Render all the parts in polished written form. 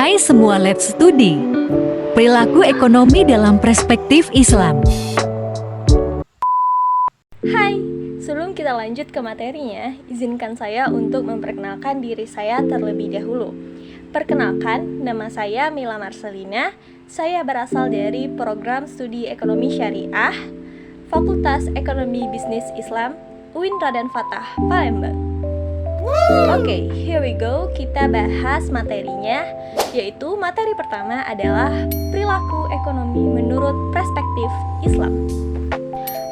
Hai semua, let's studi perilaku ekonomi dalam perspektif Islam. Hai, sebelum kita lanjut ke materinya, izinkan saya untuk memperkenalkan diri saya terlebih dahulu. Perkenalkan, nama saya Mila Marcelina. Saya berasal dari program studi ekonomi syariah, Fakultas Ekonomi Bisnis Islam, UIN Raden Fatah, Palembang. Oke, here we go. Kita bahas materinya, yaitu materi pertama adalah perilaku ekonomi menurut perspektif Islam.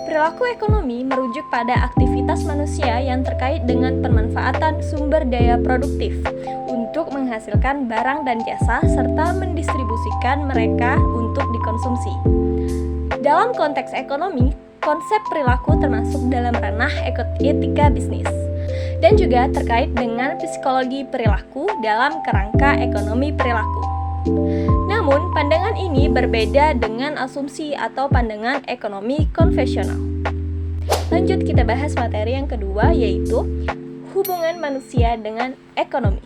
Perilaku ekonomi merujuk pada aktivitas manusia yang terkait dengan pemanfaatan sumber daya produktif untuk menghasilkan barang dan jasa serta mendistribusikan mereka untuk dikonsumsi. Dalam konteks ekonomi, konsep perilaku termasuk dalam ranah etika bisnis dan juga terkait dengan psikologi perilaku dalam kerangka ekonomi perilaku. Namun, pandangan ini berbeda dengan asumsi atau pandangan ekonomi konvensional. Lanjut kita bahas materi yang kedua, yaitu hubungan manusia dengan ekonomi.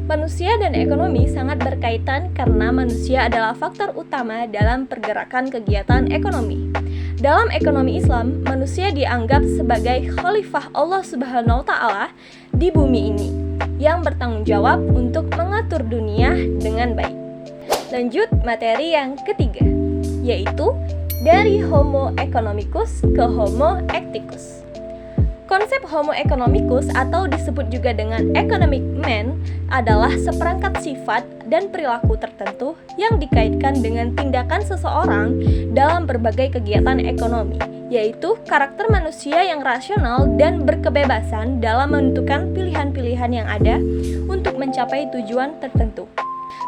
Manusia dan ekonomi sangat berkaitan karena manusia adalah faktor utama dalam pergerakan kegiatan ekonomi. Dalam ekonomi Islam, manusia dianggap sebagai khalifah Allah Subhanahu wa Ta'ala di bumi ini yang bertanggung jawab untuk mengatur dunia dengan baik. Lanjut materi yang ketiga, yaitu dari Homo economicus ke Homo eticus. Konsep Homo economicus atau disebut juga dengan economic man adalah seperangkat sifat dan perilaku tertentu yang dikaitkan dengan tindakan seseorang dalam berbagai kegiatan ekonomi, yaitu karakter manusia yang rasional dan berkebebasan dalam menentukan pilihan-pilihan yang ada untuk mencapai tujuan tertentu.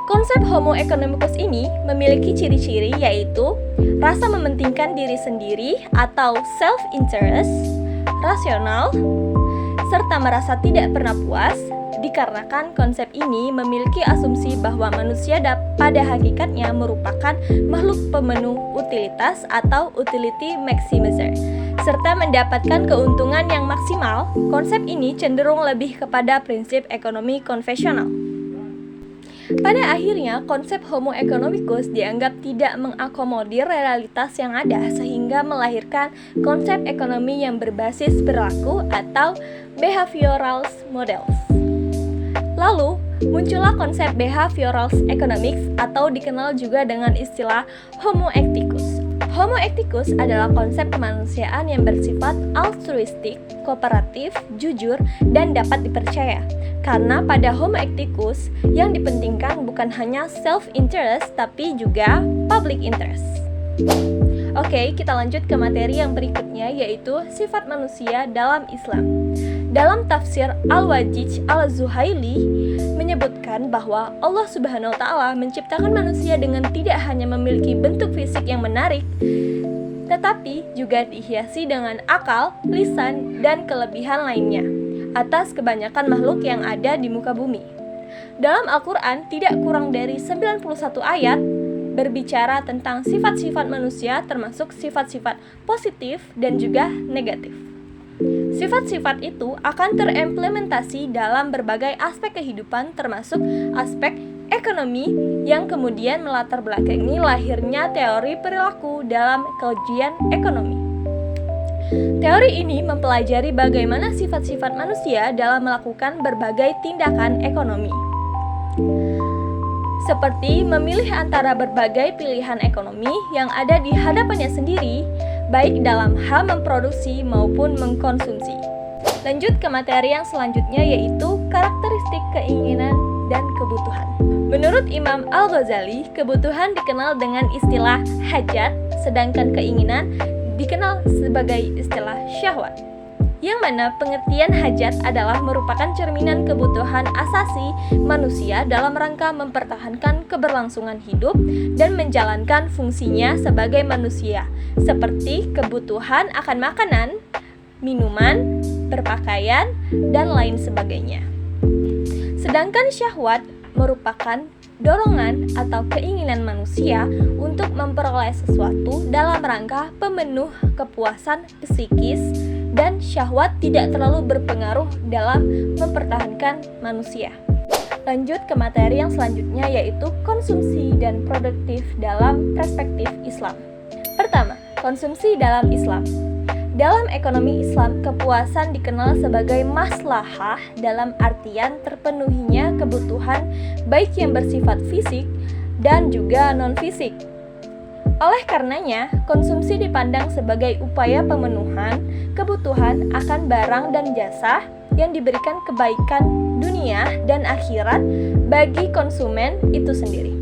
Konsep Homo economicus ini memiliki ciri-ciri yaitu rasa mementingkan diri sendiri atau self-interest, rasional, serta merasa tidak pernah puas, dikarenakan konsep ini memiliki asumsi bahwa manusia pada hakikatnya merupakan makhluk pemenuh utilitas atau utility maximizer, serta mendapatkan keuntungan yang maksimal. Konsep ini cenderung lebih kepada prinsip ekonomi konvensional. Pada akhirnya, konsep Homo economicus dianggap tidak mengakomodir realitas yang ada sehingga melahirkan konsep ekonomi yang berbasis perilaku atau behavioral models. Lalu, muncullah konsep behavioral economics atau dikenal juga dengan istilah Homo eticus. Homo eticus adalah konsep kemanusiaan yang bersifat altruistik, kooperatif, jujur, dan dapat dipercaya. Karena pada Homo eticus yang dipentingkan bukan hanya self-interest tapi juga public interest. Oke, kita lanjut ke materi yang berikutnya, yaitu sifat manusia dalam Islam. Dalam tafsir Al-Wajij Al-Zuhaili menyebutkan bahwa Allah Subhanahu wa Ta'ala menciptakan manusia dengan tidak hanya memiliki bentuk fisik yang menarik, tetapi juga dihiasi dengan akal, lisan, dan kelebihan lainnya atas kebanyakan makhluk yang ada di muka bumi. Dalam Al-Quran, tidak kurang dari 91 ayat berbicara tentang sifat-sifat manusia termasuk sifat-sifat positif dan juga negatif. Sifat-sifat itu akan terimplementasi dalam berbagai aspek kehidupan termasuk aspek ekonomi yang kemudian melatar belakangi lahirnya teori perilaku dalam kajian ekonomi. Teori ini mempelajari bagaimana sifat-sifat manusia dalam melakukan berbagai tindakan ekonomi, seperti memilih antara berbagai pilihan ekonomi yang ada di hadapannya sendiri, baik dalam hal memproduksi maupun mengkonsumsi. Lanjut ke materi yang selanjutnya, yaitu karakteristik keinginan dan kebutuhan. Menurut Imam Al-Ghazali, kebutuhan dikenal dengan istilah hajat, sedangkan keinginan dikenal sebagai istilah syahwat. Yang mana pengertian hajat adalah merupakan cerminan kebutuhan asasi manusia dalam rangka mempertahankan keberlangsungan hidup dan menjalankan fungsinya sebagai manusia, seperti kebutuhan akan makanan, minuman, berpakaian, dan lain sebagainya. Sedangkan syahwat merupakan dorongan atau keinginan manusia untuk memperoleh sesuatu dalam rangka pemenuh kepuasan psikis, dan syahwat tidak terlalu berpengaruh dalam mempertahankan manusia. Lanjut ke materi yang selanjutnya, yaitu konsumsi dan produktif dalam perspektif Islam. Pertama, konsumsi dalam Islam. Dalam ekonomi Islam, kepuasan dikenal sebagai maslahah dalam artian terpenuhinya kebutuhan baik yang bersifat fisik dan juga non-fisik. Oleh karenanya, konsumsi dipandang sebagai upaya pemenuhan kebutuhan akan barang dan jasa yang diberikan kebaikan dunia dan akhirat bagi konsumen itu sendiri.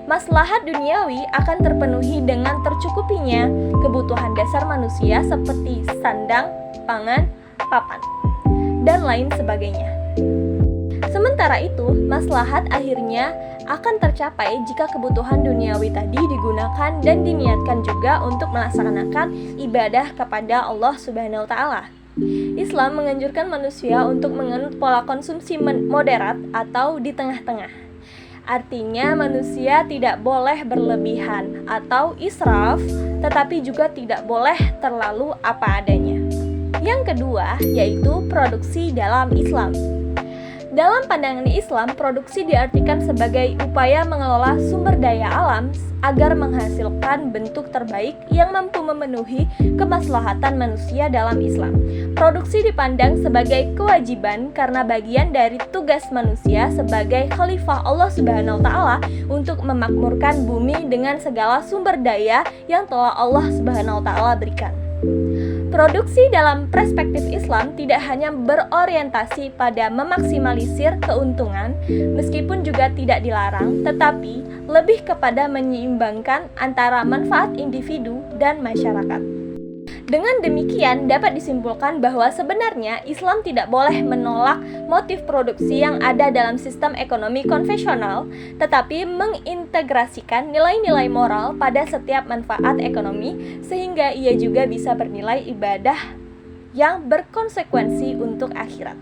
Maslahat duniawi akan terpenuhi dengan tercukupinya kebutuhan dasar manusia seperti sandang, pangan, papan, dan lain sebagainya. Sementara itu, maslahat akhirnya akan tercapai jika kebutuhan duniawi tadi digunakan dan diniatkan juga untuk melaksanakan ibadah kepada Allah Subhanahu wa Ta'ala. Islam menganjurkan manusia untuk menganut pola konsumsi moderat atau di tengah-tengah. Artinya manusia tidak boleh berlebihan atau israf, tetapi juga tidak boleh terlalu apa adanya. Yang kedua, yaitu produksi dalam Islam. Dalam pandangan Islam, produksi diartikan sebagai upaya mengelola sumber daya alam agar menghasilkan bentuk terbaik yang mampu memenuhi kemaslahatan manusia dalam Islam. Produksi dipandang sebagai kewajiban karena bagian dari tugas manusia sebagai khalifah Allah Subhanahu wa Ta'ala untuk memakmurkan bumi dengan segala sumber daya yang telah Allah Subhanahu wa Ta'ala berikan. Produksi dalam perspektif Islam tidak hanya berorientasi pada memaksimalisir keuntungan, meskipun juga tidak dilarang, tetapi lebih kepada menyeimbangkan antara manfaat individu dan masyarakat. Dengan demikian, dapat disimpulkan bahwa sebenarnya Islam tidak boleh menolak motif produksi yang ada dalam sistem ekonomi konvensional, tetapi mengintegrasikan nilai-nilai moral pada setiap manfaat ekonomi, sehingga ia juga bisa bernilai ibadah yang berkonsekuensi untuk akhirat.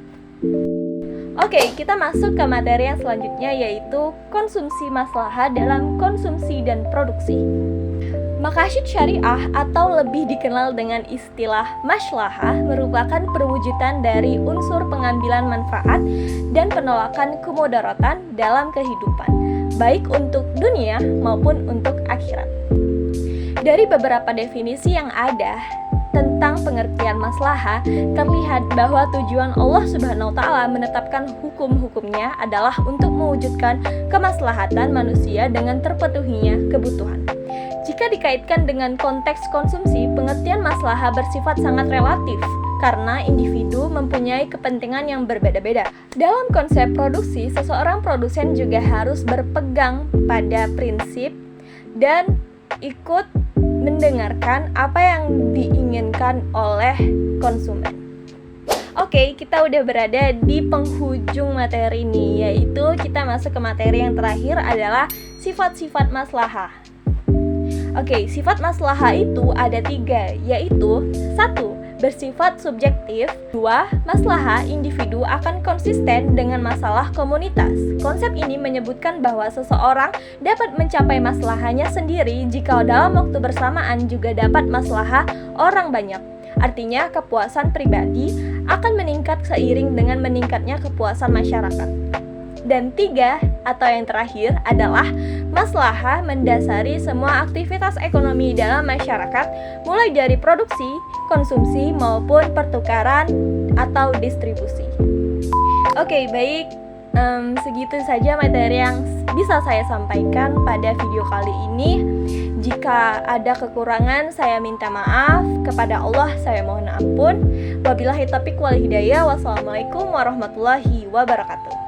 Oke, kita masuk ke materi yang selanjutnya, yaitu konsumsi maslahah dalam konsumsi dan produksi. Maqasid syariah atau lebih dikenal dengan istilah maslahah merupakan perwujudan dari unsur pengambilan manfaat dan penolakan kemudaratan dalam kehidupan, baik untuk dunia maupun untuk akhirat. Dari beberapa definisi yang ada tentang pengertian maslahah, terlihat bahwa tujuan Allah Subhanahu wa Ta'ala menetapkan hukum-hukumnya adalah untuk mewujudkan kemaslahatan manusia dengan terpenuhinya kebutuhan. Jika dikaitkan dengan konteks konsumsi, pengertian maslahah bersifat sangat relatif karena individu mempunyai kepentingan yang berbeda-beda. Dalam konsep produksi, seseorang produsen juga harus berpegang pada prinsip dan ikut mendengarkan apa yang diinginkan oleh konsumen. Oke, kita udah berada di penghujung materi ini, yaitu kita masuk ke materi yang terakhir adalah sifat-sifat maslahah. Oke, sifat maslahah itu ada 3, yaitu 1. Bersifat subjektif. 2. Maslahah individu akan konsisten dengan masalah komunitas. Konsep ini menyebutkan bahwa seseorang dapat mencapai maslahahnya sendiri jika dalam waktu bersamaan juga dapat maslahah orang banyak. Artinya, kepuasan pribadi akan meningkat seiring dengan meningkatnya kepuasan masyarakat. Dan 3, atau yang terakhir adalah maslahah mendasari semua aktivitas ekonomi dalam masyarakat, mulai dari produksi, konsumsi, maupun pertukaran atau distribusi. Oke, baik, segitu saja materi yang bisa saya sampaikan pada video kali ini. Jika ada kekurangan, saya minta maaf. Kepada Allah, saya mohon ampun. Wabillahi taufiq wal hidayah. Wassalamualaikum warahmatullahi wabarakatuh.